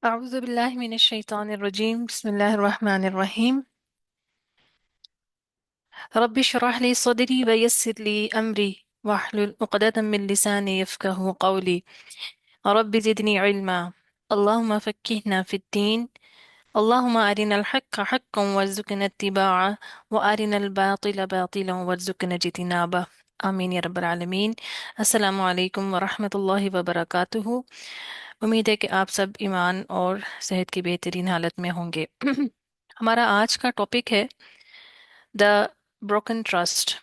أعوذ بالله من الشيطان الرجيم بسم الله الرحمن الرحيم رب اشرح لي صدري ويسر لي أمري واحلل عقدة من لساني يفقه قولي رب زدني علما اللهم فكهنا في الدين اللهم أرنا الحق حقا وارزقنا اتباعه وأرنا الباطل باطلا وارزقنا اجتنابه آمين يا رب العالمين السلام علیکم ورحمۃ اللہ وبرکاتہ۔ امید ہے کہ آپ سب ایمان اور صحت کی بہترین حالت میں ہوں گے۔ ہمارا آج کا ٹاپک ہے دا بروکن ٹرسٹ،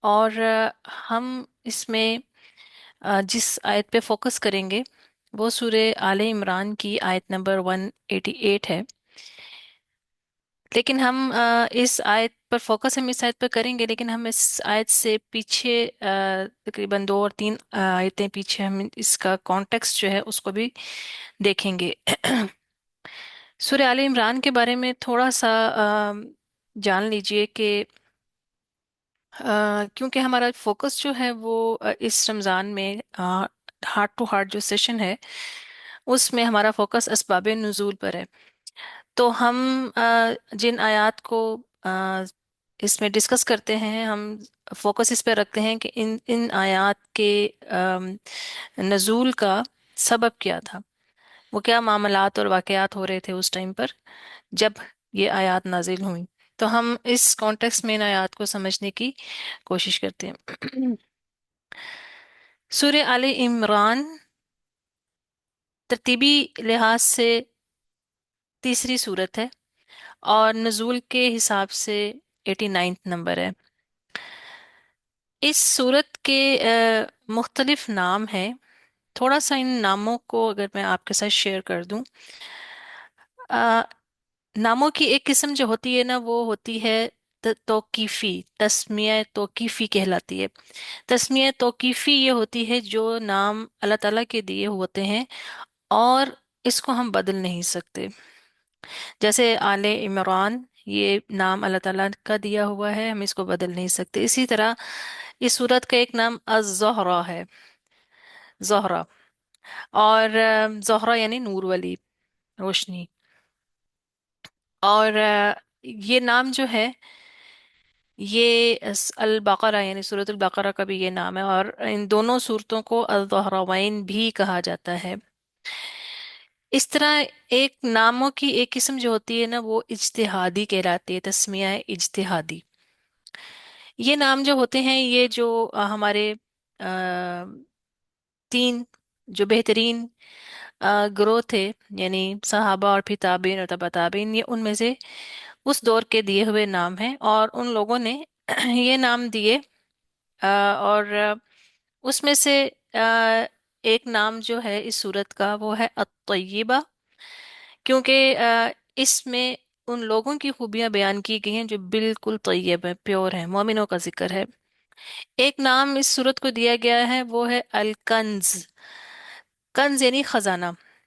اور ہم اس میں جس آیت پہ فوکس کریں گے وہ سورہ آل عمران کی آیت نمبر 188 ہے، لیکن ہم اس آیت پر فوکس ہم اس آیت پر کریں گے، لیکن ہم اس آیت سے پیچھے تقریباً دو اور تین آیتیں پیچھے ہم اس کا کانٹیکسٹ جو ہے اس کو بھی دیکھیں گے۔ سورہ آل عمران کے بارے میں تھوڑا سا جان لیجئے کہ کیونکہ ہمارا فوکس جو ہے وہ اس رمضان میں ہارٹ ٹو ہارٹ جو سیشن ہے اس میں ہمارا فوکس اسباب نزول پر ہے، تو ہم جن آیات کو اس میں ڈسکس کرتے ہیں، ہم فوکس اس پہ رکھتے ہیں کہ ان آیات کے نزول کا سبب کیا تھا، وہ کیا معاملات اور واقعات ہو رہے تھے اس ٹائم پر جب یہ آیات نازل ہوئیں۔ تو ہم اس کانٹیکس میں ان آیات کو سمجھنے کی کوشش کرتے ہیں۔ سورہ آل عمران ترتیبی لحاظ سے تیسری صورت ہے اور نزول کے حساب سے 89 نمبر ہے۔ اس صورت کے مختلف نام ہیں، تھوڑا سا ان ناموں کو اگر میں آپ کے ساتھ شیئر کر دوں۔ آ، ناموں کی ایک قسم جو ہوتی ہے نا وہ ہوتی ہے توقیفی، تسمیہ توقیفی کہلاتی ہے۔ تسمیہ توقیفی یہ ہوتی ہے جو نام اللہ تعالیٰ کے دیے ہوتے ہیں اور اس کو ہم بدل نہیں سکتے، جیسے آل عمران یہ نام اللہ تعالیٰ کا دیا ہوا ہے، ہم اس کو بدل نہیں سکتے۔ اسی طرح اس سورت کا ایک نام الزہرا ہے، زہرا، اور زہرا یعنی نور والی، روشنی، اور یہ نام جو ہے یہ البقرہ یعنی سورۃ البقرہ کا بھی یہ نام ہے، اور ان دونوں صورتوں کو الظہراوین بھی کہا جاتا ہے۔ اس طرح ایک ناموں کی ایک قسم جو ہوتی ہے نا وہ اجتہادی کہلاتی ہے، تسمیہ اجتہادی۔ یہ نام جو ہوتے ہیں یہ جو ہمارے آ، تین جو بہترین گروہ تھے، یعنی صحابہ اور پھر تابعین اور تبع تابعین، یہ ان میں سے اس دور کے دیے ہوئے نام ہیں، اور ان لوگوں نے یہ نام دیے، اور اس میں سے ایک نام جو ہے اس صورت کا وہ ہے الطیبہ، کیونکہ اس میں ان لوگوں کی خوبیاں بیان کی گئی ہیں جو بالکل طیب ہیں، پیور ہیں، مومنوں کا ذکر ہے۔ ایک نام اس صورت کو دیا گیا ہے وہ ہے الکنز، کنز یعنی خزانہ،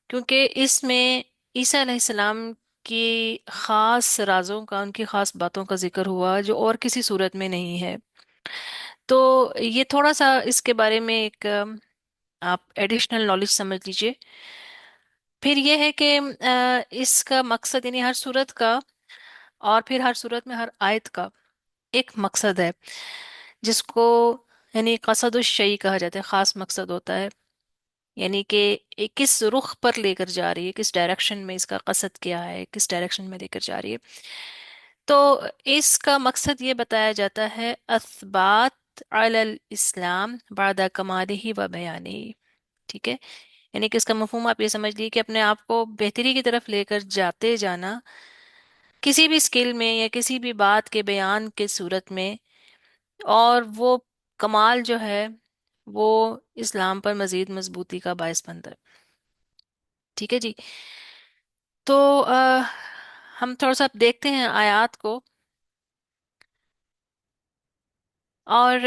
کیونکہ اس میں عیسیٰ علیہ السلام کی خاص رازوں کا، ان کی خاص باتوں کا ذکر ہوا جو اور کسی صورت میں نہیں ہے۔ تو یہ تھوڑا سا اس کے بارے میں ایک آپ ایڈیشنل نالج سمجھ لیجئے۔ پھر یہ ہے کہ اس کا مقصد یعنی ہر صورت کا، اور پھر ہر صورت میں ہر آیت کا ایک مقصد ہے، جس کو یعنی قصد الشیء کہا جاتا ہے، خاص مقصد ہوتا ہے، یعنی کہ کس رخ پر لے کر جا رہی ہے، کس ڈائریکشن میں، اس کا قصد کیا ہے، کس ڈائریکشن میں لے کر جا رہی ہے۔ تو اس کا مقصد یہ بتایا جاتا ہے اثبات علی الاسلام بعد کمالہ و بیانہ، ٹھیک ہے؟ یعنی کہ اس کا مفہوم آپ یہ سمجھ لیجیے کہ اپنے آپ کو بہتری کی طرف لے کر جاتے جانا، کسی بھی اسکل میں یا کسی بھی بات کے بیان کے صورت میں، اور وہ کمال جو ہے وہ اسلام پر مزید مضبوطی کا باعث بنتا ہے، ٹھیک ہے جی؟ تو ہم تھوڑا سا اب دیکھتے ہیں آیات کو، اور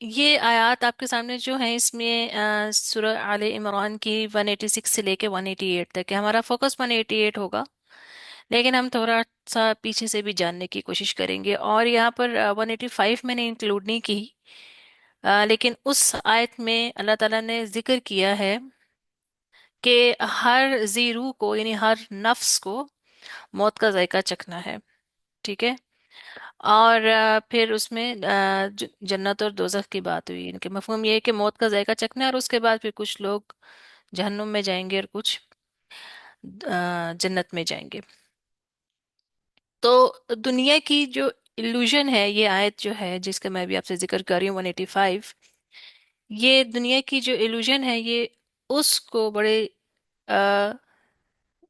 یہ آیات آپ کے سامنے جو ہیں اس میں سورہ آل عمران کی 186 سے لے کے 188 تک ہے۔ ہمارا فوکس 188 ہوگا، لیکن ہم تھوڑا سا پیچھے سے بھی جاننے کی کوشش کریں گے، اور یہاں پر 185 میں نے انکلوڈ نہیں کی، لیکن اس آیت میں اللہ تعالیٰ نے ذکر کیا ہے کہ हर जी रूह को यानी हर नफ्स को मौत का जायका चखना है। ठीक है। और फिर उसमें जन्नत और दोजख की बात हुई। इनके मफहूम ये है कि मौत का जायका चखना है और उसके बाद फिर कुछ लोग जहन्नुम में जाएंगे और कुछ जन्नत में जाएंगे। तो दुनिया की जो इल्यूजन है, ये आयत जो है जिसका मैं भी आपसे जिक्र कर रही हूँ 185, ये दुनिया की जो इल्यूजन है ये उसको बड़े अ,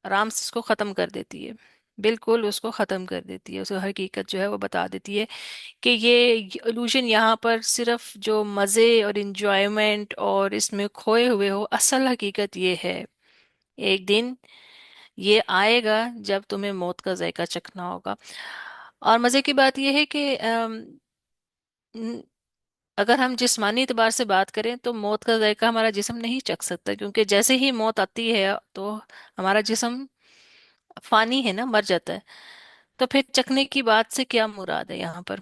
आराम से उसको ख़त्म कर देती है। बिल्कुल उसको ख़त्म कर देती है, उसको हकीकत जो है वो बता देती है कि ये इल्यूजन यहाँ पर सिर्फ जो मज़े और इंजॉयमेंट और इसमें खोए हुए हो, असल हकीकत ये है एक दिन ये आएगा जब तुम्हें मौत का जायका चखना होगा। और मज़े की बात यह है कि न- अगर हम जिस्मानी एतबार से बात करें तो मौत का जायका हमारा जिस्म नहीं चख सकता, क्योंकि जैसे ही मौत आती है तो हमारा जिस्म फानी है ना, मर जाता है। तो फिर चखने की बात से क्या मुराद है यहाँ पर?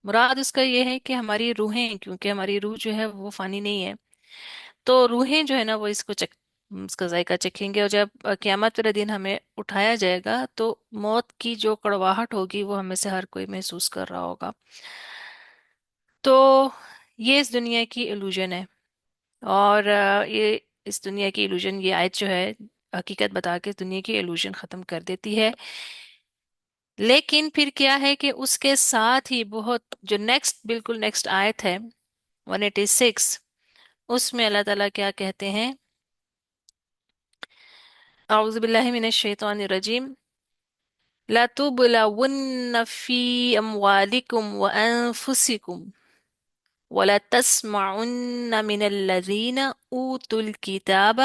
मुराद उसका ये है कि हमारी रूहें, क्योंकि हमारी रूह जो है वो फानी नहीं है, तो रूहें जो है ना वो इसका जायका चखेंगे। और जब क़यामत वाले दिन हमें उठाया जाएगा तो मौत की जो कड़वाहट होगी वो हमें से हर कोई महसूस कर रहा होगा। तो ये इस दुनिया की इल्यूजन है। और ये इस दुनिया की इल्यूजन, ये आयत जो है हकीकत बता के इस दुनिया की इल्यूजन खत्म कर देती है। लेकिन फिर क्या है कि उसके साथ ही बहुत जो नेक्स्ट, बिल्कुल नेक्स्ट आयत है 186, उसमें अल्लाह ताला क्या कहते हैं? औज़ु बिल्लाहि मिनश शैतानिर रजीम। ला तुबलवुन्न फी अमवालिकुम व अनफुसिकुम वला तस्मउन्न मिनल्लज़ीना ऊतुल किताब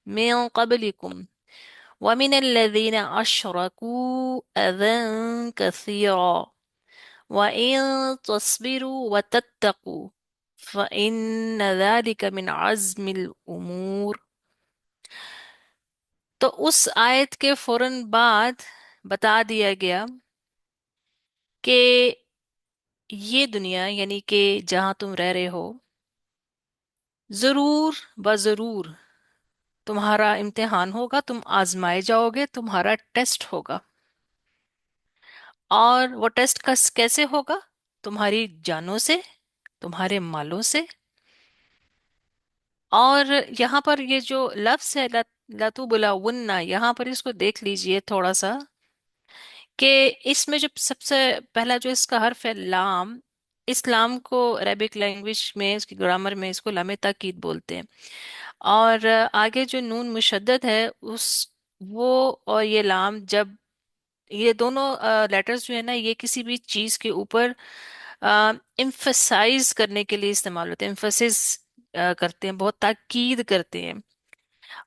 मिन क़ब्लिकुम ومن الذين أشركوا أذى كثيرا وإن تصبروا وتتقوا فإن ذلك من عزم الأمور। तो उस आयत के फौरन बाद बता दिया गया कि ये दुनिया यानी कि जहां तुम रह रहे हो, जरूर बजरूर तुम्हारा इम्तिहान होगा, तुम आजमाए जाओगे, तुम्हारा टेस्ट होगा। और वो टेस्ट कैसे होगा? तुम्हारी जानों से, तुम्हारे मालों से। और यहाँ पर ये जो लफ्ज है लतुबलवुन्ना, यहाँ पर इसको देख लीजिए थोड़ा सा कि इसमें जो सबसे पहला जो इसका हर्फ है लाम, इस लाम को अरेबिक लैंग्वेज में उसकी ग्रामर में इसको लामे ताकीद बोलते हैं। और आगे जो नून मुशद्दद है उस वो और ये लाम, जब ये दोनों लेटर्स जो है ना ये किसी भी चीज के ऊपर इम्फसाइज करने के लिए इस्तेमाल होते हैं, इम्फसिस करते हैं, बहुत ताकीद करते हैं।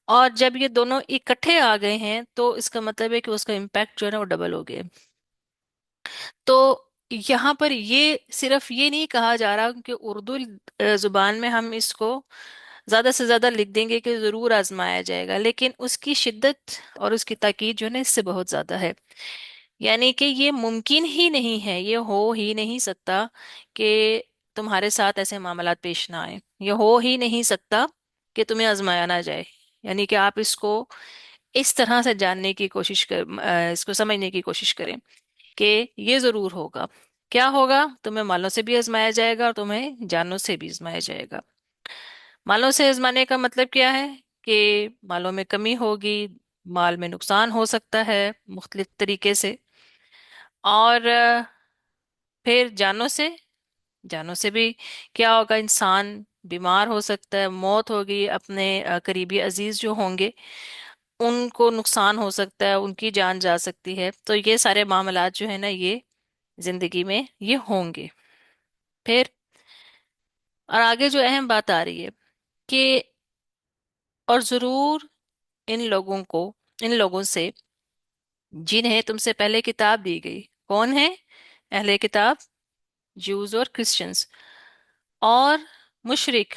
और जब ये दोनों इकट्ठे आ गए हैं तो इसका मतलब है कि उसका इम्पैक्ट जो है ना वो डबल हो गया। तो यहाँ पर ये सिर्फ ये नहीं कहा जा रहा कि उर्दू जुबान में हम इसको ज्यादा से ज्यादा लिख देंगे कि जरूर आजमाया जाएगा, लेकिन उसकी शिद्दत और उसकी ताकीद जो है ना इससे बहुत ज्यादा है। यानी कि ये मुमकिन ही नहीं है, ये हो ही नहीं सकता कि तुम्हारे साथ ऐसे मामलात पेश ना आए, ये हो ही नहीं सकता कि तुम्हें आजमाया ना जाए। यानी कि आप इसको इस तरह से जानने की कोशिश इसको समझने की कोशिश करें कि ये जरूर होगा। क्या होगा? तुम्हें मालों से भी आजमाया जाएगा और तुम्हें जानों से भी आजमाया जाएगा। मालों से आजमाने का मतलब क्या है? कि मालों में कमी होगी, माल में नुकसान हो सकता है मुख्तलिफ तरीके से। और फिर जानों से भी क्या होगा? इंसान बीमार हो सकता है, मौत होगी, अपने करीबी अजीज जो होंगे उनको नुकसान हो सकता है, उनकी जान जा सकती है। तो ये सारे मामलात जो है ना ये जिंदगी में ये होंगे। फिर और आगे जो अहम बात आ रही है कि और जरूर इन लोगों को, इन लोगों से जिन्हें तुमसे पहले किताब दी गई। कौन है अहले किताब? जूस और क्रिश्चियंस और मुशरिक।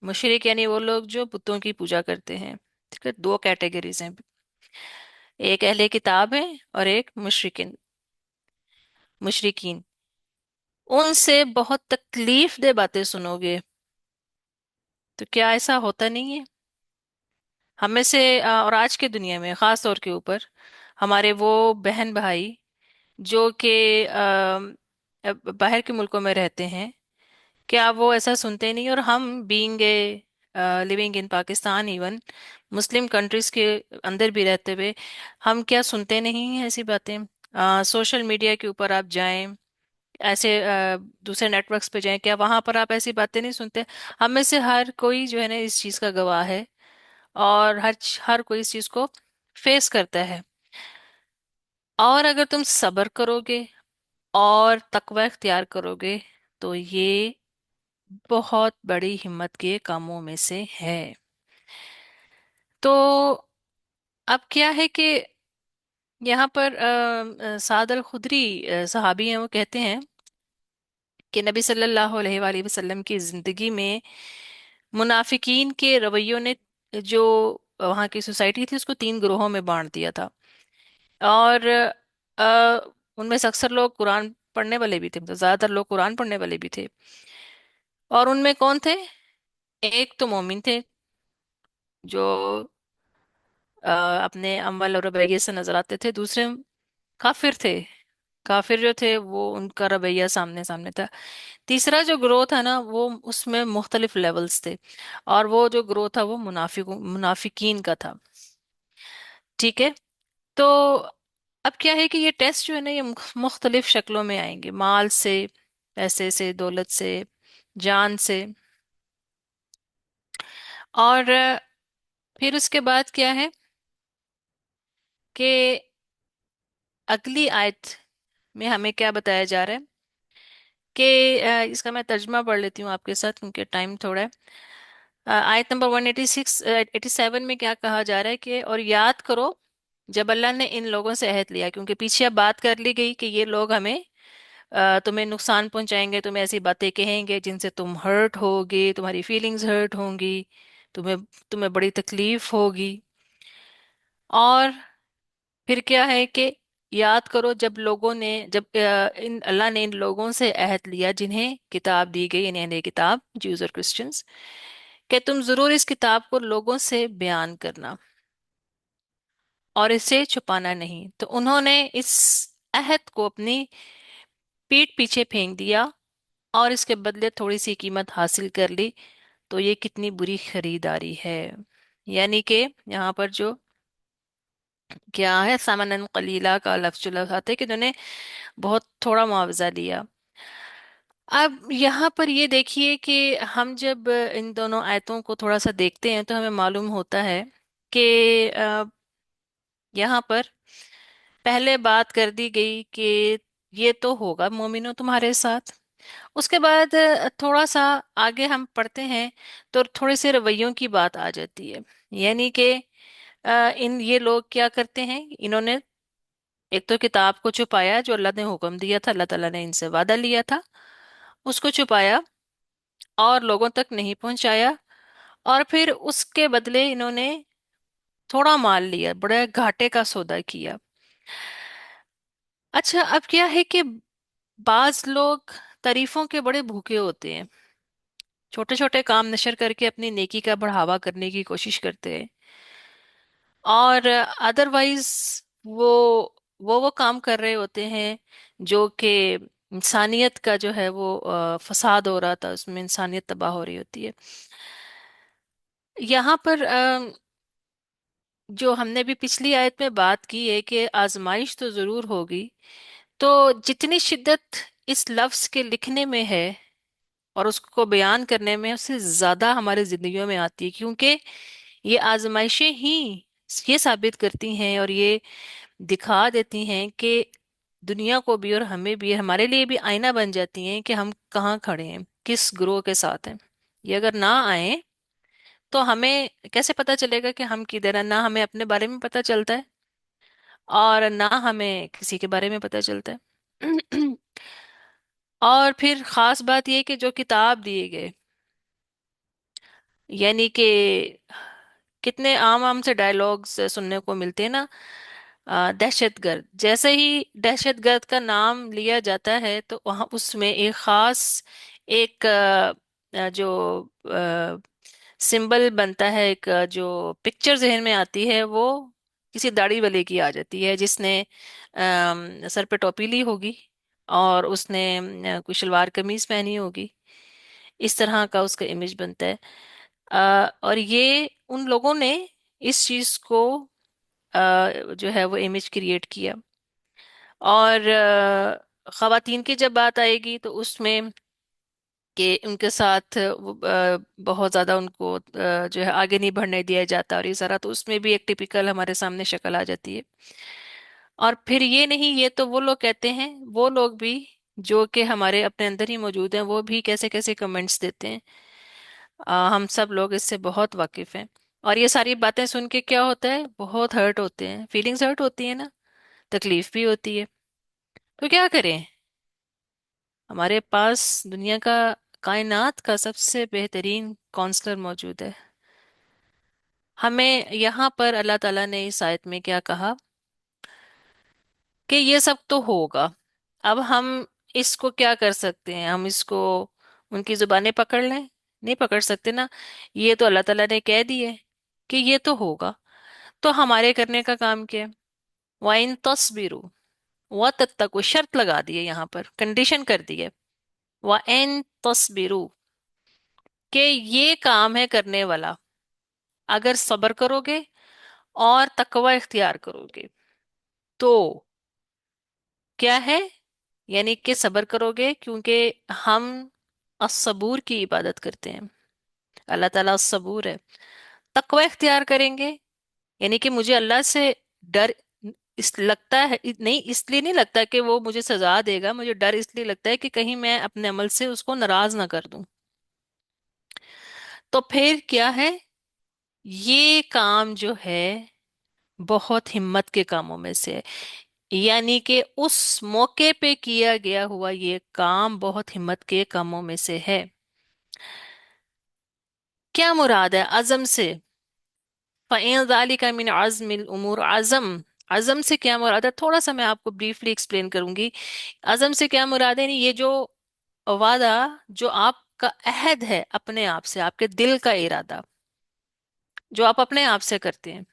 मुशरिक यानी वो लोग जो बुतों की पूजा करते हैं। ठीक है, दो कैटेगरीज हैं, एक अहले किताब है और एक मुशरिकीन। उनसे बहुत तकलीफ दे बातें सुनोगे। तो क्या ऐसा होता नहीं है? हमें से और आज के दुनिया में खास तौर के ऊपर हमारे वो बहन भाई जो कि बाहर के मुल्कों में रहते हैं, क्या वो ऐसा सुनते नहीं? और हम being a living in Pakistan, even Muslim countries के अंदर भी रहते हुए, हम क्या सुनते नहीं हैं ऐसी बातें? सोशल मीडिया के ऊपर आप जाएं, ऐसे दूसरे नेटवर्क्स पे जाएं, क्या वहां पर आप ऐसी बातें नहीं सुनते? हम में से हर कोई जो है ना इस चीज का गवाह है, और हर कोई इस चीज को फेस करता है। और अगर तुम सब्र करोगे और तकवा इख्तियार करोगे, तो ये बहुत बड़ी हिम्मत के कामों में से है। तो अब क्या है कि यहाँ पर साद अल खुदरी सहाबी हैं, वो कहते हैं कि नबी सल्लल्लाहु अलैहि वसल्लम की जिंदगी में मुनाफिकीन के रवैयों ने जो वहाँ की सोसाइटी थी उसको तीन ग्रोहों में बांट दिया था। और उनमें से अक्सर लोग कुरान पढ़ने वाले भी थे, मतलब ज्यादातर लोग कुरान पढ़ने वाले भी थे। और उनमें कौन थे? एक तो मोमिन थे, जो अपने अमल और रवैये से नजर आते थे। दूसरे काफिर थे, काफिर जो थे वो उनका रवैया सामने सामने था। तीसरा जो ग्रोथ था ना, वो उसमें मुख्तलिफ लेवल्स थे, और वो जो ग्रोथ था वो मुनाफिकीन का था। ठीक है। तो अब क्या है कि ये टेस्ट जो है ना, ये मुख्तलिफ शक्लों में आएंगे, माल से, पैसे से, दौलत से, जान से। और फिर उसके बाद क्या है कि अगली आयत में हमें क्या बताया जा रहा है कि इसका मैं तर्जमा पढ़ लेती हूँ आपके साथ क्योंकि टाइम थोड़ा है। आयत नंबर 186 87 में क्या कहा जा रहा है कि और याद करो जब अल्लाह ने इन लोगों से अहद लिया, क्योंकि पीछे अब बात कर ली गई कि ये लोग हमें तुम्हें नुकसान पहुंचाएंगे, तुम्हें ऐसी बातें कहेंगे जिनसे तुम हर्ट होगे, तुम्हारी फीलिंग्स हर्ट होंगी, तुम्हें तुम्हें बड़ी तकलीफ होगी। और फिर क्या है कि याद करो जब लोगों ने, जब इन अल्लाह ने इन लोगों से अहद लिया जिन्हें किताब दी गई, यानी अहले किताब, ज्यूज और क्रिश्चियंस, कि तुम जरूर इस किताब को लोगों से बयान करना और इसे छुपाना नहीं। तो उन्होंने इस अहद को अपनी पीठ पीछे फेंक दिया और इसके बदले थोड़ी सी कीमत हासिल कर ली। तो ये कितनी बुरी खरीदारी है। यानी कि यहाँ पर जो क्या है, सामानन कलीला का लफ्ज जो लफ्ज आते हैं कि उन्होंने बहुत थोड़ा मुआवजा लिया। अब यहाँ पर ये देखिए कि हम जब इन दोनों आयतों को थोड़ा सा देखते हैं तो हमें मालूम होता है कि यहाँ पर पहले बात कर दी गई कि ये तो होगा मोमिनो तुम्हारे साथ। उसके बाद थोड़ा सा आगे हम पढ़ते हैं तो थोड़े से रवैयों की बात आ जाती है। यानी कि इन ये लोग क्या करते हैं, इन्होंने एक तो किताब को छुपाया जो अल्लाह ने हुक्म दिया था, अल्लाह ताला ने इनसे वादा लिया था, उसको छुपाया और लोगों तक नहीं पहुंचाया। और फिर उसके बदले इन्होंने थोड़ा माल लिया, बड़े घाटे का सौदा किया। अच्छा, अब क्या है कि बाज लोग तारीफों के बड़े भूखे होते हैं, छोटे छोटे काम नशर करके अपनी नेकी का बढ़ावा करने की कोशिश करते हैं। और अदरवाइज वो वो काम कर रहे होते हैं जो कि इंसानियत का जो है वो फसाद हो रहा था, उसमें इंसानियत तबाह हो रही होती है। यहाँ पर जो हमने भी पिछली आयत में बात की है कि आजमाइश तो जरूर होगी। तो जितनी शिद्दत इस लफ्ज के लिखने में है और उसको बयान करने में, उससे ज्यादा हमारी जिंदगियों में आती है, क्योंकि ये आजमाइशें ही ये साबित करती हैं और ये दिखा देती हैं कि दुनिया को भी और हमें भी, हमारे लिए भी आईना बन जाती हैं कि हम कहाँ खड़े हैं, किस ग्रोह के साथ हैं। ये अगर ना आए तो हमें कैसे पता चलेगा कि हम किधर हैं? ना हमें अपने बारे में पता चलता है और ना हमें किसी के बारे में पता चलता है। और फिर खास बात यह कि जो किताब दिए गए, यानी कि कितने आम आम से डायलॉग्स सुनने को मिलते हैं ना। दहशतगर्द, जैसे ही दहशतगर्द का नाम लिया जाता है तो वहाँ उसमें एक खास, एक जो सिंबल बनता है एक, जो पिक्चर जहन में आती है वो किसी दाढ़ी वाले की आ जाती है, जिसने सर पे टोपी ली होगी और उसने कोई शलवार कमीज पहनी होगी। इस तरह का उसका इमेज बनता है। और ये उन लोगों ने इस चीज को जो है वो इमेज क्रिएट किया। और खवातीन की जब बात आएगी तो उसमें कि उनके साथ बहुत ज्यादा उनको जो है आगे नहीं बढ़ने दिया जाता और ये सारा, तो उसमें भी एक टिपिकल हमारे सामने शक्ल आ जाती है। और फिर ये नहीं, ये तो वो लोग कहते हैं, वो लोग भी जो कि हमारे अपने अंदर ही मौजूद हैं, वो भी कैसे कैसे कमेंट्स देते हैं। हम सब लोग इससे बहुत वाकिफ हैं। और ये सारी बातें सुन के क्या होता है, बहुत हर्ट होते हैं, फीलिंग्स हर्ट होती है ना, तकलीफ भी होती है। तो क्या करें? हमारे पास दुनिया का, कायनात का सबसे बेहतरीन काउंसलर मौजूद है। हमें यहाँ पर अल्लाह ताला ने इस आयत में क्या कहा कि ये सब तो होगा। अब हम इसको क्या कर सकते हैं? हम इसको उनकी जुबानें पकड़ लें? नहीं पकड़ सकते ना। ये तो अल्लाह ताला ने कह दिए कि ये तो होगा। तो हमारे करने का काम क्या है? वाइन तस्बिरु व तत्तकु, शर्त लगा दी है, यहाँ पर कंडीशन कर दी है। वाइन तस्बिरु, कि ये काम है करने वाला अगर सब्र करोगे और तकवा इख्तियार करोगे तो। क्या है? यानी कि सब्र करोगे क्योंकि हम असबूर की इबादत करते हैं। अल्लाह ताला असबूर है। तकवा इख्तियार करेंगे, यानी कि मुझे अल्लाह से डर इस लगता है, नहीं इसलिए नहीं लगता कि वो मुझे सजा देगा, मुझे डर इसलिए लगता है कि कहीं मैं अपने अमल से उसको नाराज ना कर दूं। तो फिर क्या है? ये काम जो है बहुत हिम्मत के कामों में से है। यानी कि उस मौके पे किया गया हुआ ये काम बहुत हिम्मत के कामों में से है। क्या मुराद है अज़म से? फ़इन ज़ालिका मिन अज़्मिल उमूर। अज़म, अज़म से क्या मुराद है? थोड़ा सा मैं आपको ब्रीफली एक्सप्लेन करूंगी। अज़म से क्या मुराद है? नहीं, ये जो वादा, जो आपका अहद है अपने आप से, आपके दिल का इरादा जो आप अपने आप से करते हैं,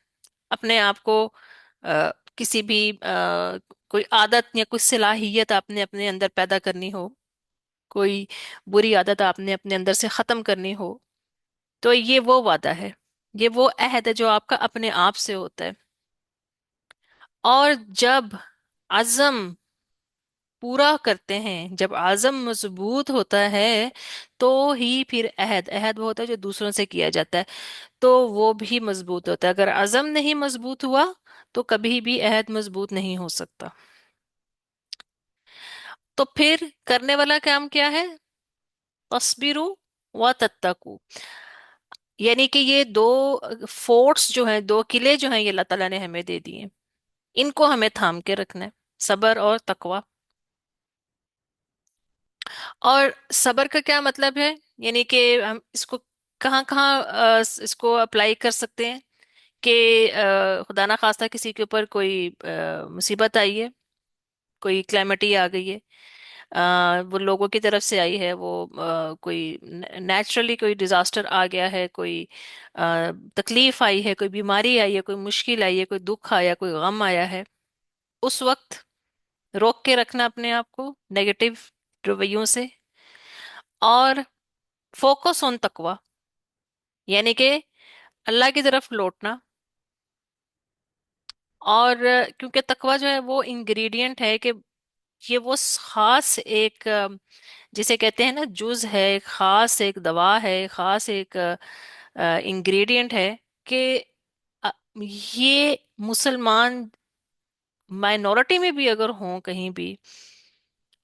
अपने आप को किसी भी कोई आदत या कुछ सलाहियत आपने अपने अंदर पैदा करनी हो, कोई बुरी आदत आपने अपने अंदर से खत्म करनी हो, तो ये वो वादा है, ये वो अहद है जो आपका अपने आप से होता है। और जब अज़म पूरा करते हैं, जब आज़म मजबूत होता है, तो ही फिर अहद, अहद वो होता है जो दूसरों से किया जाता है, तो वो भी मजबूत होता है। अगर अज़म नहीं मजबूत हुआ तो कभी भी अहद मजबूत नहीं हो सकता। तो फिर करने वाला काम क्या है? तस्बिरु व तत्तकु। यानी कि ये दो फोर्ट्स जो हैं, दो किले जो हैं, ये अल्लाह ताला ने हमें दे दिए। इनको हमें थाम के रखना है, सबर और तकवा। और सबर का क्या मतलब है? यानी कि हम इसको कहाँ कहाँ इसको अप्लाई कर सकते हैं कि खुदा ना खास्ता किसी के ऊपर कोई मुसीबत आई है, कोई क्लैमिटी आ गई है, वो लोगों की तरफ से आई है, वो कोई नेचुरली कोई डिजास्टर आ गया है, कोई तकलीफ आई है, कोई बीमारी आई है, कोई मुश्किल आई है, कोई दुख आया, कोई गम आया है। उस वक्त रोक के रखना अपने आप को नेगेटिव रवैयों से, और फोकस ऑन तकवा, यानी कि अल्लाह की तरफ लौटना। और क्योंकि तकवा जो है वो इंग्रेडिएंट है कि ये वो खास एक जिसे कहते हैं ना जुज है, एक खास एक दवा है, एक खास एक इंग्रेडिएंट है कि अ, ये मुसलमान माइनॉरिटी में भी अगर हों कहीं भी,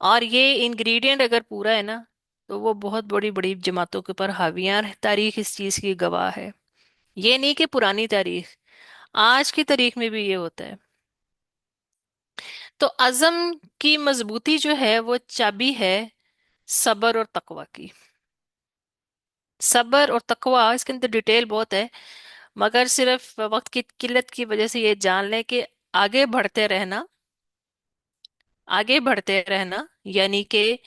और ये इंग्रेडिएंट अगर पूरा है ना, तो वो बहुत बड़ी बड़ी जमातों के ऊपर हावियां हैं। तारीख इस चीज की गवाह है। ये नहीं कि पुरानी तारीख, आज की तारीख में भी ये होता है। तो अज़म की मजबूती जो है वो चाबी है सबर और तकवा की। सबर और तकवा, इसके अंदर डिटेल बहुत है, मगर सिर्फ वक्त की किल्लत की वजह से ये जान लें कि आगे बढ़ते रहना, आगे बढ़ते रहना, यानी कि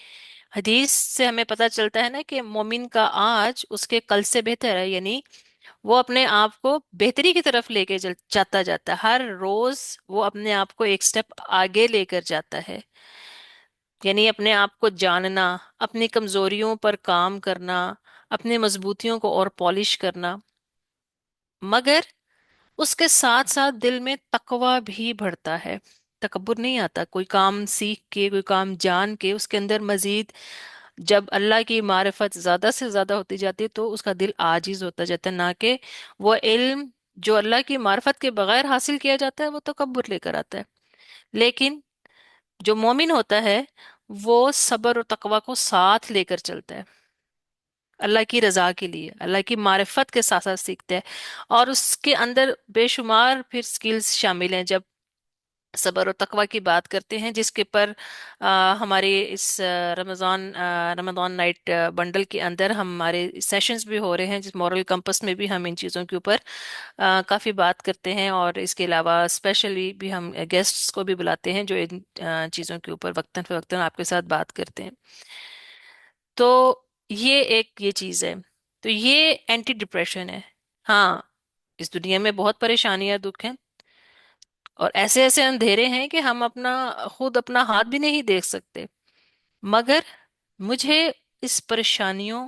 حدیث سے ہمیں پتہ چلتا ہے نا کہ مومن کا آج اس کے کل سے بہتر ہے، یعنی وہ اپنے آپ کو بہتری کی طرف لے کے جاتا جاتا ہے ہر روز، وہ اپنے آپ کو ایک سٹیپ آگے لے کر جاتا ہے، یعنی اپنے آپ کو جاننا، اپنی کمزوریوں پر کام کرنا، اپنے مضبوطیوں کو اور پالش کرنا، مگر اس کے ساتھ ساتھ دل میں تقوی بھی بڑھتا ہے، تکبر نہیں آتا، کوئی کام سیکھ کے، کوئی کام جان کے اس کے اندر مزید جب اللہ کی معرفت زیادہ سے زیادہ ہوتی جاتی ہے تو اس کا دل عاجز ہوتا جاتا ہے، نہ کہ وہ علم جو اللہ کی معرفت کے بغیر حاصل کیا جاتا ہے وہ تکبر لے کر آتا ہے۔ لیکن جو مومن ہوتا ہے وہ صبر اور تقوی کو ساتھ لے کر چلتا ہے، اللہ کی رضا کے لیے، اللہ کی معرفت کے ساتھ ساتھ سیکھتا ہے، اور اس کے اندر بے شمار پھر سکلز شامل ہیں جب صبر و تقوی کی بات کرتے ہیں، جس کے پر ہمارے اس رمضان نائٹ بنڈل کے اندر ہمارے سیشنز بھی ہو رہے ہیں، جس مورل کمپس میں بھی ہم ان چیزوں کے اوپر کافی بات کرتے ہیں، اور اس کے علاوہ اسپیشلی بھی ہم گیسٹس کو بھی بلاتے ہیں جو ان چیزوں کے اوپر وقتاً فوقتاً آپ کے ساتھ بات کرتے ہیں۔ تو یہ ایک یہ چیز ہے، تو یہ اینٹی ڈپریشن ہے۔ ہاں، اس دنیا میں بہت پریشانیاں دکھ ہیں، اور ایسے ایسے اندھیرے ہیں کہ ہم اپنا خود اپنا ہاتھ بھی نہیں دیکھ سکتے، مگر مجھے اس پریشانیوں،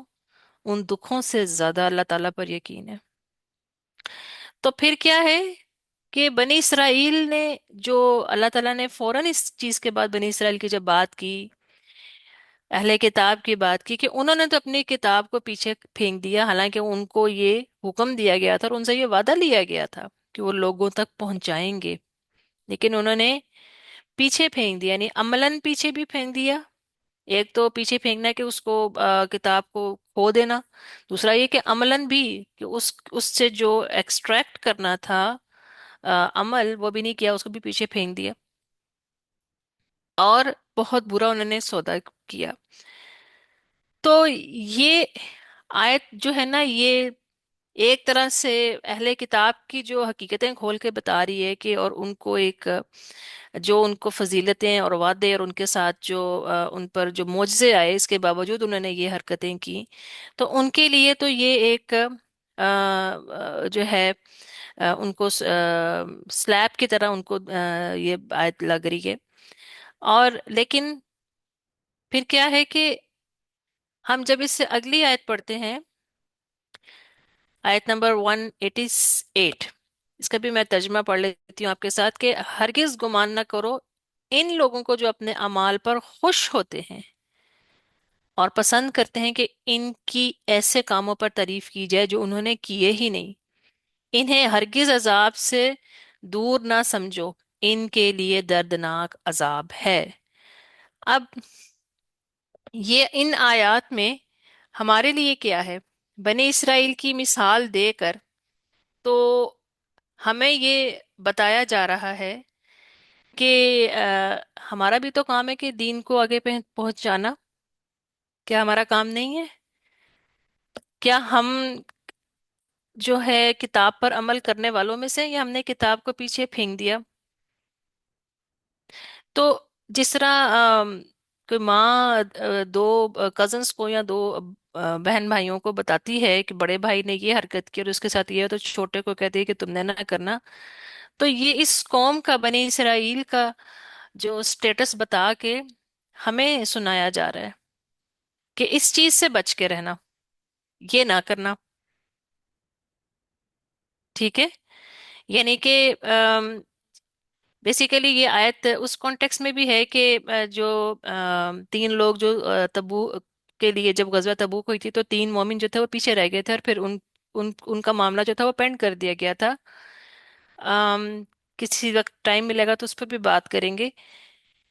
ان دکھوں سے زیادہ اللہ تعالیٰ پر یقین ہے۔ تو پھر کیا ہے کہ بنی اسرائیل نے جو اللہ تعالیٰ نے فوراً اس چیز کے بعد بنی اسرائیل کی جب بات کی، اہل کتاب کی بات کی، کہ انہوں نے تو اپنی کتاب کو پیچھے پھینک دیا، حالانکہ ان کو یہ حکم دیا گیا تھا اور ان سے یہ وعدہ لیا گیا تھا کہ وہ لوگوں تک پہنچائیں گے، لیکن انہوں نے پیچھے پھینک دیا، یعنی عملاً پیچھے بھی پھینک دیا۔ ایک تو پیچھے پھینکنا کہ اس کو کتاب کو کھو دینا، دوسرا یہ کہ عملاً بھی کہ اس سے جو ایکسٹریکٹ کرنا تھا عمل، وہ بھی نہیں کیا، اس کو بھی پیچھے پھینک دیا، اور بہت برا انہوں نے سودا کیا۔ تو یہ آیت جو ہے نا، یہ ایک طرح سے اہل کتاب کی جو حقیقتیں کھول کے بتا رہی ہے کہ، اور ان کو ایک جو ان کو فضیلتیں اور وعدے اور ان کے ساتھ جو ان پر جو معجزے آئے، اس کے باوجود انہوں نے یہ حرکتیں کی، تو ان کے لیے تو یہ ایک جو ہے ان کو سلیب کی طرح ان کو یہ آیت لگ رہی ہے۔ اور لیکن پھر کیا ہے کہ ہم جب اس سے اگلی آیت پڑھتے ہیں، آیت نمبر 188، اس کا بھی میں ترجمہ پڑھ لیتی ہوں آپ کے ساتھ، کہ ہرگز گمان نہ کرو ان لوگوں کو جو اپنے اعمال پر خوش ہوتے ہیں اور پسند کرتے ہیں کہ ان کی ایسے کاموں پر تعریف کی جائے جو انہوں نے کیے ہی نہیں، انہیں ہرگز عذاب سے دور نہ سمجھو، ان کے لیے دردناک عذاب ہے۔ اب یہ ان آیات میں ہمارے لیے کیا ہے؟ بنی اسرائیل کی مثال دے کر تو ہمیں یہ بتایا جا رہا ہے کہ ہمارا بھی تو کام ہے کہ دین کو آگے پہنچانا، کیا ہمارا کام نہیں ہے؟ کیا ہم جو ہے کتاب پر عمل کرنے والوں میں سے، یا ہم نے کتاب کو پیچھے پھینک دیا؟ تو جس طرح کوئی ماں دو کزنس کو یا دو بہن بھائیوں کو بتاتی ہے کہ بڑے بھائی نے یہ حرکت کی اور اس کے ساتھ یہ ہے، تو چھوٹے کو کہتی ہے کہ تم نے نہ کرنا، تو یہ اس قوم کا، بنی اسرائیل کا جو سٹیٹس بتا کے ہمیں سنایا جا رہا ہے کہ اس چیز سے بچ کے رہنا، یہ نہ کرنا، ٹھیک ہے؟ یعنی کہ بیسیکلی یہ آیت اس کانٹیکس میں بھی ہے کہ جو تین لوگ جو تبو کے لیے جب غزوہ تبوک ہوئی تھی، تو تین مومن جو تھے وہ پیچھے رہ گئے تھے، اور پھر ان کا معاملہ جو تھا وہ پینڈ کر دیا گیا تھا۔ آم، کسی وقت ٹائم ملے گا تو اس پہ بھی بات کریں گے۔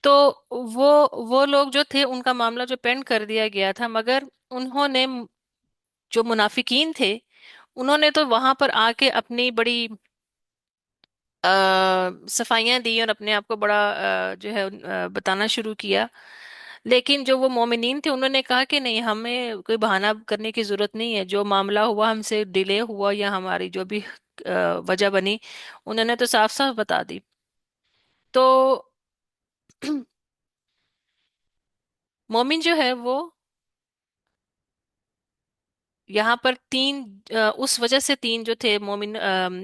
تو وہ وہ لوگ جو تھے ان کا معاملہ جو پینڈ کر دیا گیا تھا، مگر انہوں نے، جو منافقین تھے، انہوں نے تو وہاں پر آ کے اپنی بڑی صفائیاں دی اور اپنے آپ کو بڑا جو ہے بتانا شروع کیا، لیکن جو وہ مومنین تھے انہوں نے کہا کہ نہیں، ہمیں کوئی بہانہ کرنے کی ضرورت نہیں ہے، جو معاملہ ہوا، ہم سے ڈیلے ہوا یا ہماری جو بھی وجہ بنی، انہوں نے تو صاف صاف بتا دی۔ تو मोमिन जो है वो यहाँ पर तीन, उस वजह से तीन जो थे मोमिन,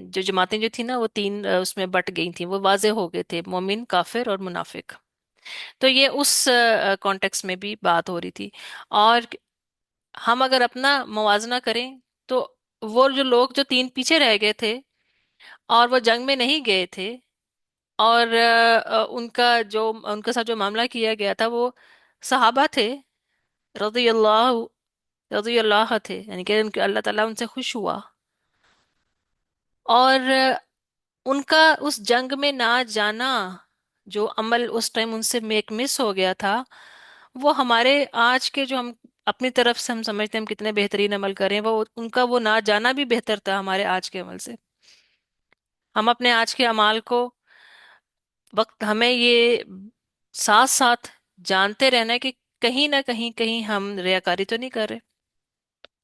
जो जमातें जो थी ना वो तीन उसमें बट गई थी, वो वाजे हो गए थे, मोमिन, काफिर और मुनाफिक। तो ये उस कॉन्टेक्स्ट में भी बात हो रही थी। और हम अगर अपना मुवाजना करें तो वो जो लोग जो तीन पीछे रह गए थे और वो जंग में नहीं गए थे, और उनका जो उनके साथ जो मामला किया गया था वो सहाबा थे, रज़ी अल्लाह, रज़ी अल्लाह थे, यानी कि उनके अल्लाह ताला उनसे खुश हुआ। और उनका उस जंग में ना जाना, जो अमल उस टाइम उनसे मेक मिस हो गया था, वो हमारे आज के जो हम अपनी तरफ से हम समझते हैं हम कितने बेहतरीन अमल करें, वो उनका वो ना जाना भी बेहतर था हमारे आज के अमल से। हम अपने आज के अमाल को, वक्त हमें ये साथ साथ जानते रहना है कि कहीं ना कहीं कहीं हम रियाकारी तो नहीं कर रहे,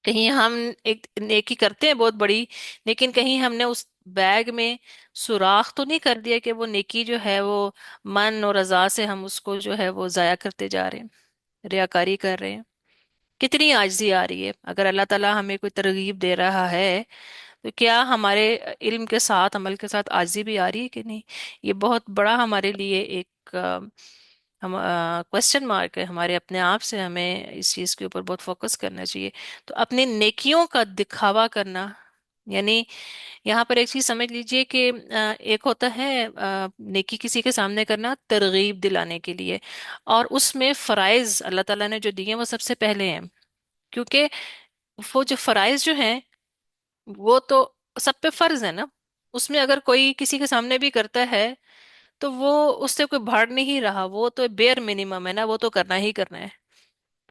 कहीं हम एक नेकी करते हैं बहुत बड़ी, लेकिन कहीं हमने उस बैग में सुराख तो नहीं कर दिया कि वो नेकी जो है वो मन और रजा से हम उसको जो है वो जाया करते जा रहे हैं, रियाकारी कर रहे हैं। कितनी आजिज़ी आ रही है, अगर अल्लाह ताला हमें कोई तरगीब दे रहा है तो क्या हमारे इल्म के साथ अमल के साथ आजिज़ी भी आ रही है कि नहीं? ये बहुत बड़ा हमारे लिए एक हम क्वेश्चन मार्क है हमारे अपने आप से, हमें इस चीज़ के ऊपर बहुत फोकस करना चाहिए। तो अपनी नेकियों का दिखावा करना, यानी यहाँ पर एक चीज समझ लीजिए कि एक होता है नेकी किसी के सामने करना तरगीब दिलाने के लिए, और उसमें फराइज अल्लाह ताला ने जो दिए हैं वो सबसे पहले हैं। क्योंकि वो जो फराइज जो हैं वो तो सब पे फर्ज है ना, उसमें अगर कोई किसी के सामने भी करता है तो वो उससे कोई भाड़ नहीं रहा, वो तो बेयर मिनिमम है ना, वो तो करना ही करना है।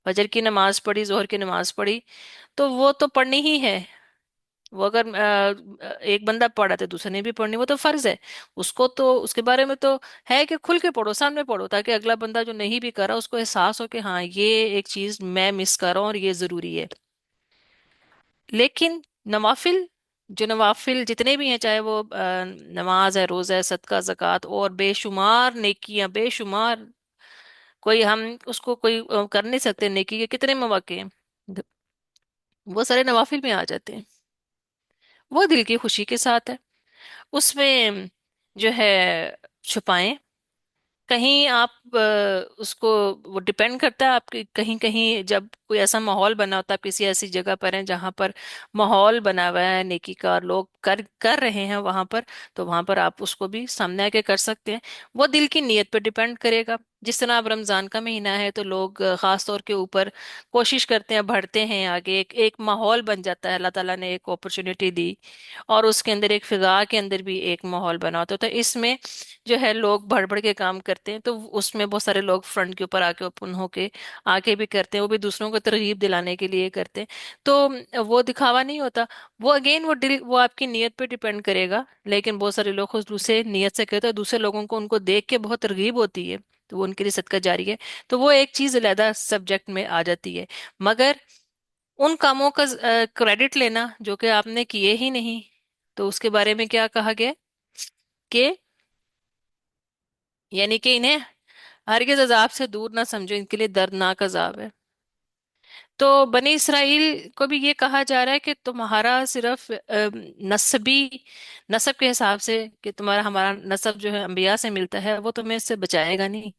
फजर की नमाज पढ़ी, जोहर की नमाज पढ़ी, तो वो तो पढ़नी ही है। वो अगर एक बंदा पढ़ा तो दूसरे ने भी पढ़नी, वो तो फर्ज है। उसको तो उसके बारे में तो है कि खुल के पढ़ो, सामने पढ़ो, ताकि अगला बंदा जो नहीं भी कर रहा उसको एहसास हो कि हाँ ये एक चीज मैं मिस कर रहा हूँ और ये जरूरी है। लेकिन नवाफिल, जो नवाफिल जितने भी हैं, चाहे वो नमाज है, रोजा है, सदका, ज़कात और बेशुमार नेकियां, बेशुमार, कोई हम उसको कोई कर नहीं सकते, नेकी के कितने मौके हैं, वो सारे नवाफिल में आ जाते हैं। वो दिल की खुशी के साथ है, उसमें जो है छुपाएं। कहीं आप उसको, वो डिपेंड करता है आपके, कहीं कहीं जब कोई ऐसा माहौल बना होता है, आप किसी ऐसी जगह पर हैं जहां पर माहौल बना हुआ है नेकी का और लोग कर कर रहे हैं वहां पर, तो वहां पर आप उसको भी सामने आके कर सकते हैं। वो दिल की नीयत पर डिपेंड करेगा। जिस तरह अब रमजान का महीना है तो लोग खास तौर के ऊपर कोशिश करते हैं, बढ़ते हैं आगे, एक एक माहौल बन जाता है, अल्लाह ताला ने एक अपॉर्चुनिटी दी और उसके अंदर एक फिजा के अंदर भी एक माहौल बना होता है, तो इसमें जो है लोग बढ़ बढ़ के काम करते हैं, तो उसमें बहुत सारे लोग फ्रंट के ऊपर आके ओपन होके आके भी करते हैं, वो भी दूसरों को तरगीब दिलाने के लिए करते हैं। तो वो दिखावा नहीं होता, वो अगेन वो दिल, वो आपकी नीयत पे डिपेंड करेगा। लेकिन बहुत सारे लोग खुद दूसरे नीयत से करते हैं, दूसरे लोगों को उनको देख के बहुत तरगीब होती है, तो वो उनके लिए सदका जारी है। तो वो एक चीज अलहदा सब्जेक्ट में आ जाती है। मगर उन कामों का क्रेडिट लेना जो कि आपने किए ही नहीं, तो उसके बारे में क्या कहा गया कि, यानी कि इन्हें हरगिज अजाब से दूर ना समझो, इनके लिए दर्दनाक अजाब है। तो बनी इसराइल को भी ये कहा जा रहा है कि तुम्हारा सिर्फ नस्बी, नस्ब के हिसाब से कि तुम्हारा हमारा नस्ब जो है अंबिया से मिलता है, वो तुम्हें इससे बचाएगा नहीं।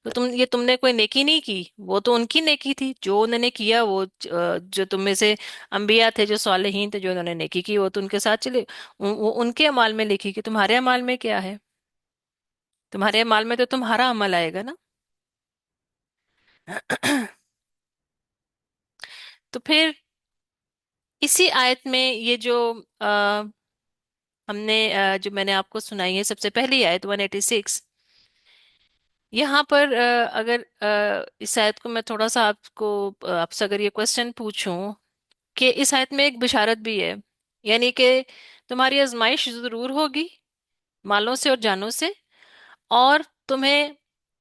तो तुमने कोई नेकी नहीं की, वो तो उनकी नेकी थी जो उन्होंने किया, वो जो तुम में से अंबिया थे, जो सालेहीन थे, जो उन्होंने नेकी की, वो तो उनके साथ चले, वो उनके अमाल में लिखी। कि तुम्हारे अमाल में क्या है? तुम्हारे अमाल में तो तुम्हारा अमल आएगा ना। तो फिर इसी आयत में ये जो हमने जो मैंने आपको सुनाई है सबसे पहली आयत 186, यहाँ पर अगर इस आयत को मैं थोड़ा सा आपको आपसे अगर ये क्वेश्चन पूछूं कि इस आयत में एक बिशारत भी है, यानी कि तुम्हारी आजमाइश जरूर होगी मालों से और जानों से, और तुम्हें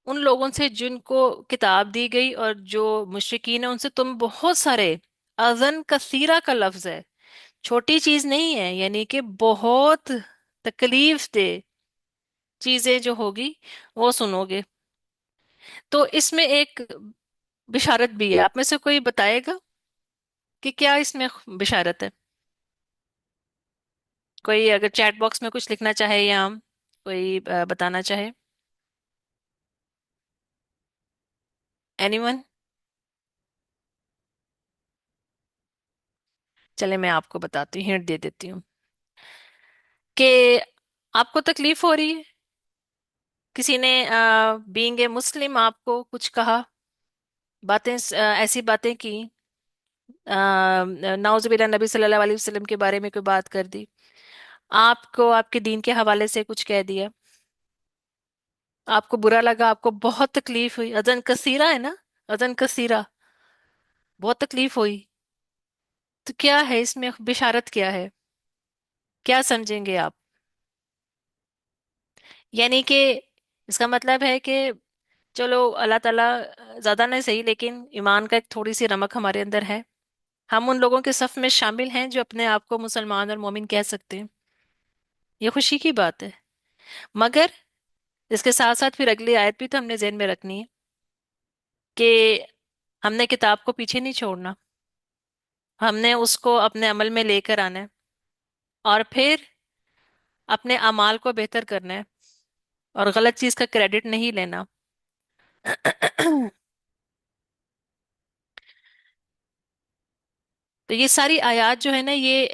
उन लोगों से जिनको किताब दी गई और जो मुशरिकीन है उनसे तुम बहुत सारे, अजन कसीरा का लफ्ज है, छोटी चीज नहीं है, यानी कि बहुत तकलीफ दे चीजें जो होगी वो सुनोगे। तो इसमें एक बिशारत भी है। आप में से कोई बताएगा कि क्या इसमें बिशारत है? कोई अगर चैट बॉक्स में कुछ लिखना चाहे या कोई बताना चाहे। एनीवन? चले मैं आपको बताती हूँ, हिंट दे देती हूँ कि आपको तकलीफ हो रही है, किसी ने बीइंग ए मुस्लिम आपको कुछ कहा, बातें ऐसी बातें की, नाउजुबिल्लाह नबी सल्लल्लाहु अलैहि वसल्लम के बारे में कोई बात कर दी, आपको आपके दीन के हवाले से कुछ कह दिया, आपको बुरा लगा, आपको बहुत तकलीफ हुई, अजन कसीरा है ना, अजन कसीरा, बहुत तकलीफ हुई। तो क्या है इसमें बिशारत, क्या है, क्या समझेंगे आप? यानी कि इसका मतलब है कि चलो अल्लाह ताला ज्यादा नहीं सही, लेकिन ईमान का एक थोड़ी सी रमक हमारे अंदर है, हम उन लोगों के सफ में शामिल हैं जो अपने आप को मुसलमान और मोमिन कह सकते हैं। ये खुशी की बात है। मगर इसके साथ साथ फिर अगली आयत भी तो हमने ज़हन में रखनी है कि हमने किताब को पीछे नहीं छोड़ना, हमने उसको अपने अमल में लेकर आना है, और फिर अपने अमाल को बेहतर करना है, और गलत चीज का क्रेडिट नहीं लेना। तो ये सारी आयत जो है ना, ये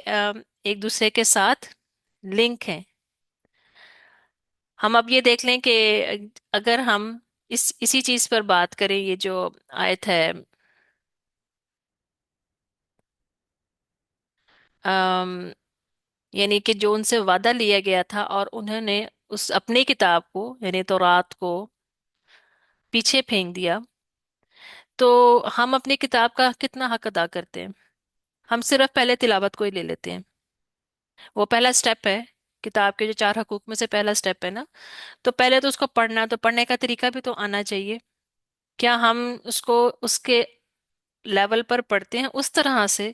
एक दूसरे के साथ लिंक हैं। हम अब ये देख लें कि अगर हम इसी चीज पर बात करें, ये जो आयत है, अम, यानी कि जो उनसे वादा लिया गया था और उन्होंने उस अपनी किताब को यानी तौरात को पीछे फेंक दिया, तो हम अपनी किताब का कितना हक अदा करते हैं? हम सिर्फ पहले तिलावत को ही ले लेते हैं, वो पहला स्टेप है। किताब के जो चार हकूक में से पहला स्टेप है ना, तो पहले तो उसको पढ़ना, तो पढ़ने का तरीका भी तो आना चाहिए। क्या हम उसको उसके लेवल पर पढ़ते हैं, उस तरह से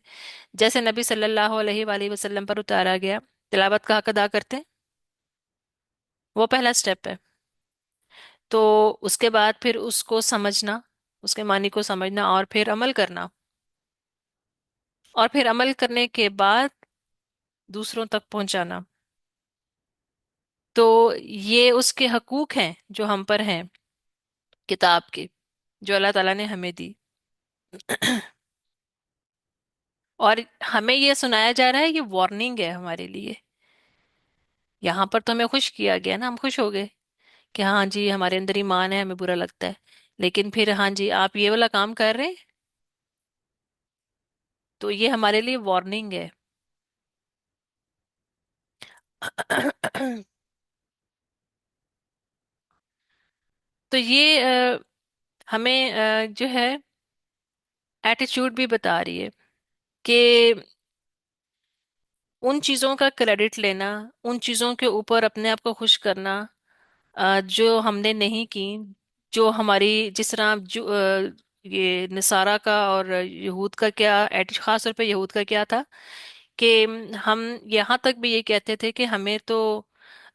जैसे नबी सल्लल्लाहु अलैहि वसल्लम पर उतारा गया, तिलावत का हक अदा करते हैं? वो पहला स्टेप है। तो उसके बाद फिर उसको समझना, उसके मानी को समझना, और फिर अमल करना, और फिर अमल करने के बाद दूसरों तक पहुंचाना। तो ये उसके हकूक हैं जो हम पर हैं, किताब के, जो अल्लाह ताला ने हमें दी। और हमें ये सुनाया जा रहा है, ये वार्निंग है हमारे लिए। यहाँ पर तो हमें खुश किया गया ना, हम खुश हो गए कि हाँ जी हमारे अंदर ईमान है, हमें बुरा लगता है, लेकिन फिर हाँ जी आप ये वाला काम कर रहे हैं, तो ये हमारे लिए वार्निंग है। तो ये हमें जो है एटीट्यूड भी बता रही है कि उन चीज़ों का क्रेडिट लेना, उन चीज़ों के ऊपर अपने आप को खुश करना जो हमने नहीं की, जो हमारी जिस तरह ये नसारा का और यहूद का क्या खास तौर पे यहूद का क्या था कि हम यहाँ तक भी ये कहते थे कि हमें तो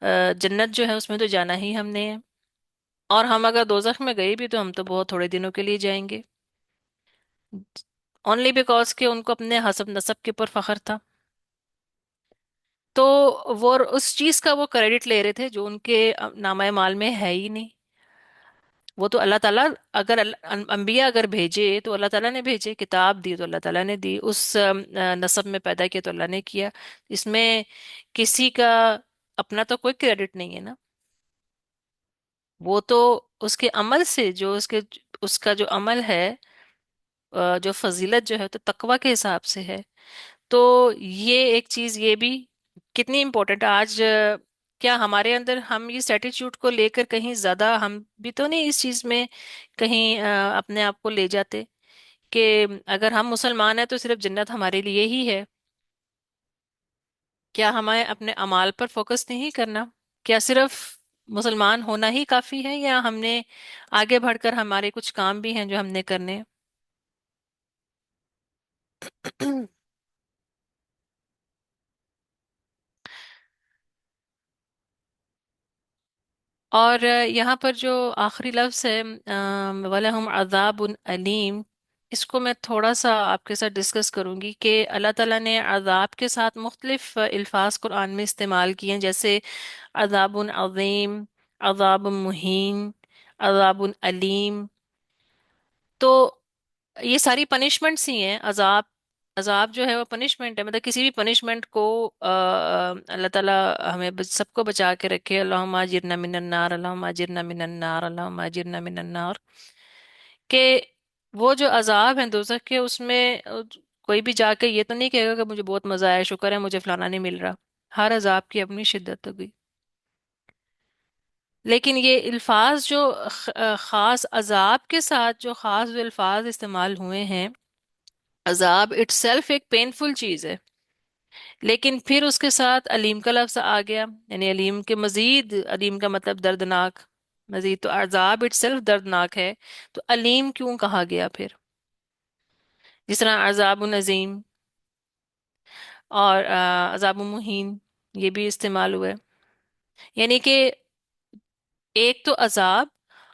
जन्नत जो है उसमें तो जाना ही हमने है, और हम अगर दोजख में गए भी तो हम तो बहुत थोड़े दिनों के लिए जाएंगे, ओनली बिकॉज कि उनको अपने हसब नसब के ऊपर फख्र था। तो वो उस चीज का वो क्रेडिट ले रहे थे जो उनके नामा माल में है ही नहीं। वो तो अल्लाह ताला, अगर अंबिया अगर भेजे तो अल्लाह ताला ने भेजे, किताब दी तो अल्लाह ताला ने दी, उस नस्ब में पैदा किया तो अल्लाह ने किया। इसमें किसी का अपना तो कोई क्रेडिट नहीं है ना। वो तो उसके अमल से, जो उसके उसका जो अमल है, जो फजीलत जो है तो तकवा के हिसाब से है। तो ये एक चीज ये भी कितनी इम्पोर्टेंट है आज। क्या हमारे अंदर हम इस एटीट्यूड को लेकर कहीं ज्यादा हम भी तो नहीं इस चीज में कहीं अपने आप को ले जाते कि अगर हम मुसलमान हैं तो सिर्फ जन्नत हमारे लिए ही है? क्या हमें अपने अमाल पर फोकस नहीं करना? क्या सिर्फ मुसलमान होना ही काफी है, या हमने आगे बढ़कर हमारे कुछ काम भी हैं जो हमने करने हैं? اور یہاں پر جو آخری لفظ ہے وَلَهُمْ عَذَابٌ علیم، اس کو میں تھوڑا سا آپ کے ساتھ ڈسکس کروں گی کہ اللہ تعالیٰ نے عذاب کے ساتھ مختلف الفاظ قرآن میں استعمال کیے ہیں، جیسے عذاب عظیم، عذاب مہین، عذاب علیم. تو یہ ساری پنشمنٹس ہی ہیں. عذاب، عذاب جو ہے وہ پنشمنٹ ہے، مطلب کسی بھی پنشمنٹ کو اللہ تعالیٰ ہمیں سب کو بچا کے رکھے. اللہم اجرنا من النار، اللہم اجرنا من النار، اللہم اجرنا من النار. کہ وہ جو عذاب ہیں دوزخ کے، اس میں کوئی بھی جا کے یہ تو نہیں کہے گا کہ مجھے بہت مزہ آیا، شکر ہے مجھے فلانا نہیں مل رہا. ہر عذاب کی اپنی شدت ہوگی. لیکن یہ الفاظ جو خاص عذاب کے ساتھ جو خاص جو الفاظ استعمال ہوئے ہیں، عذاب اٹ سیلف ایک پینفل چیز ہے، لیکن پھر اس کے ساتھ علیم کا لفظ آ گیا، یعنی علیم کے مزید، علیم کا مطلب دردناک، مزید. تو عذاب اٹ سیلف دردناک ہے، تو علیم کیوں کہا گیا پھر؟ جس طرح عذاب عظیم اور عذاب مہین، یہ بھی استعمال ہوئے. یعنی کہ ایک تو عذاب،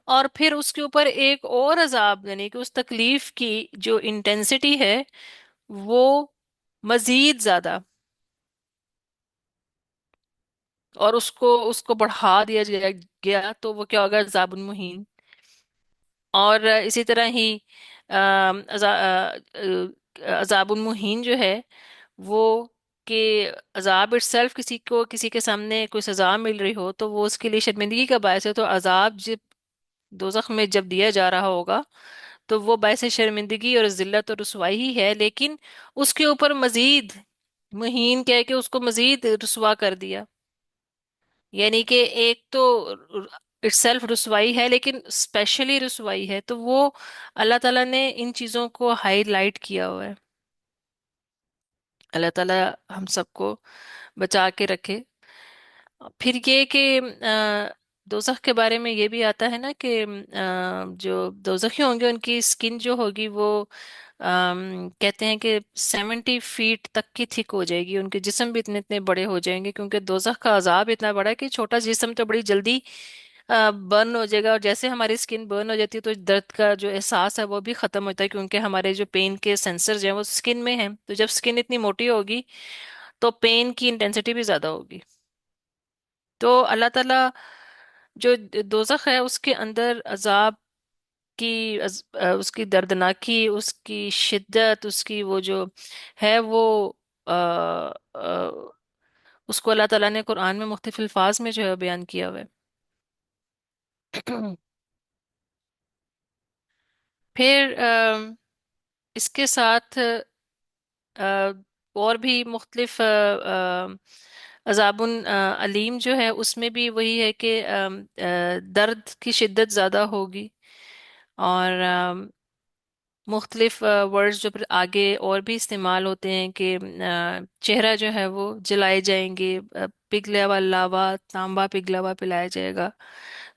اور پھر اس کے اوپر ایک اور عذاب، یعنی کہ اس تکلیف کی جو انٹینسٹی ہے وہ مزید زیادہ، اور اس کو بڑھا دیا گیا تو وہ کیا ہوگا؟ عذاب المہین. اور اسی طرح ہی عذاب المہین جو ہے وہ، کہ عذاب اٹ سیلف، کسی کو کسی کے سامنے کوئی سزا مل رہی ہو تو وہ اس کے لیے شرمندگی کا باعث ہے، تو عذاب جب دوزخ میں جب دیا جا رہا ہوگا تو وہ باعث شرمندگی اور ذلت اور رسوائی ہی ہے، لیکن اس کے اوپر مزید مہین کہہ کے اس کو مزید رسوا کر دیا. یعنی کہ ایک تو اٹ سیلف رسوائی ہے، لیکن اسپیشلی رسوائی ہے، تو وہ اللہ تعالیٰ نے ان چیزوں کو ہائی لائٹ کیا ہوا ہے. اللہ تعالیٰ ہم سب کو بچا کے رکھے. پھر یہ کہ دوزخ کے بارے میں یہ بھی آتا ہے نا کہ جو دوزخی ہوں گے ان کی اسکن جو ہوگی وہ کہتے ہیں کہ 70 فیٹ تک کی تھک ہو جائے گی، ان کے جسم بھی اتنے اتنے بڑے ہو جائیں گے، کیونکہ دوزخ کا عذاب اتنا بڑا ہے کہ چھوٹا جسم تو بڑی جلدی برن ہو جائے گا. اور جیسے ہماری اسکن برن ہو جاتی ہے تو درد کا جو احساس ہے وہ بھی ختم ہوتا ہے، کیونکہ ہمارے جو پین کے سینسرز ہیں وہ اسکن میں ہیں. تو جب اسکن اتنی موٹی ہوگی تو پین کی انٹینسٹی بھی زیادہ ہوگی. تو اللہ تعالیٰ جو دوزخ ہے اس کے اندر عذاب کی اس کی دردناکی، اس کی شدت، اس کی وہ جو ہے وہ آ، آ، اس کو اللہ تعالیٰ نے قرآن میں مختلف الفاظ میں جو ہے بیان کیا ہوا ہے. پھر اس کے ساتھ آ، اور بھی مختلف عذاب علیم جو ہے اس میں بھی وہی ہے کہ درد کی شدت زیادہ ہوگی. اور مختلف ورڈز جو پھر آگے اور بھی استعمال ہوتے ہیں کہ چہرہ جو ہے وہ جلائے جائیں گے، پگھلا ہوا لاوا، تانبا پگھلا ہوا پلایا جائے گا.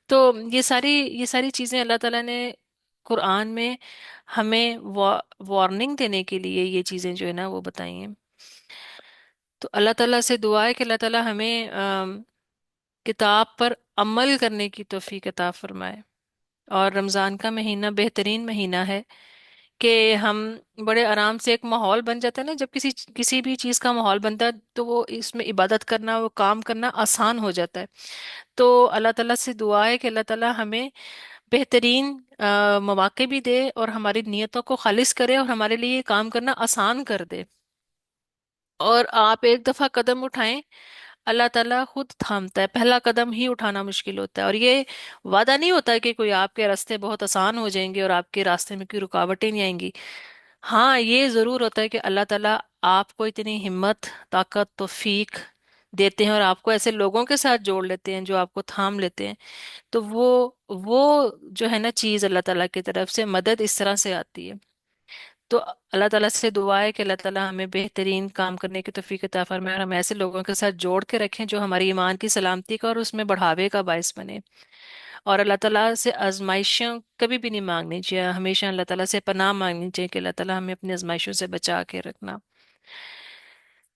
تو یہ ساری چیزیں اللہ تعالیٰ نے قرآن میں ہمیں وارننگ دینے کے لیے یہ چیزیں جو ہے نا وہ بتائی ہیں. تو اللہ تعالیٰ سے دعا ہے کہ اللہ تعالیٰ ہمیں کتاب پر عمل کرنے کی توفیق عطا فرمائے. اور رمضان کا مہینہ بہترین مہینہ ہے کہ ہم بڑے آرام سے، ایک ماحول بن جاتا ہے نا، جب کسی بھی چیز کا ماحول بنتا ہے تو وہ اس میں عبادت کرنا، وہ کام کرنا آسان ہو جاتا ہے. تو اللہ تعالیٰ سے دعا ہے کہ اللہ تعالیٰ ہمیں بہترین مواقع بھی دے اور ہماری نیتوں کو خالص کرے اور ہمارے لیے یہ کام کرنا آسان کر دے. اور آپ ایک دفعہ قدم اٹھائیں، اللہ تعالیٰ خود تھامتا ہے. پہلا قدم ہی اٹھانا مشکل ہوتا ہے، اور یہ وعدہ نہیں ہوتا کہ کوئی آپ کے راستے بہت آسان ہو جائیں گے اور آپ کے راستے میں کوئی رکاوٹیں نہیں آئیں گی. ہاں یہ ضرور ہوتا ہے کہ اللہ تعالیٰ آپ کو اتنی ہمت، طاقت، توفیق دیتے ہیں اور آپ کو ایسے لوگوں کے ساتھ جوڑ لیتے ہیں جو آپ کو تھام لیتے ہیں. تو وہ جو ہے نا چیز اللہ تعالیٰ کی طرف سے مدد اس طرح سے آتی ہے. تو اللہ تعالیٰ سے دعا ہے کہ اللہ تعالیٰ ہمیں بہترین کام کرنے کی توفیق عطا فرمائے اور ہم ایسے لوگوں کے ساتھ جوڑ کے رکھیں جو ہماری ایمان کی سلامتی کا اور اس میں بڑھاوے کا باعث بنے. اور اللہ تعالیٰ سے آزمائشوں کبھی بھی نہیں مانگنی چاہیے، ہمیشہ اللہ تعالیٰ سے پناہ مانگنی چاہیے کہ اللہ تعالیٰ ہمیں اپنی آزمائشوں سے بچا کے رکھنا.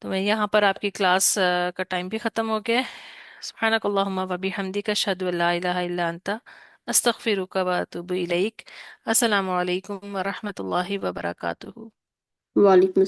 تو میں یہاں پر آپ کی کلاس کا ٹائم بھی ختم ہو گیا ہے. سبحانک اللہم و بحمدک اشہد ان لا الہ الا انت استغفرک و اتوب الیک۔ السلام علیکم ورحمۃ اللہ وبرکاتہ۔ وعلیکم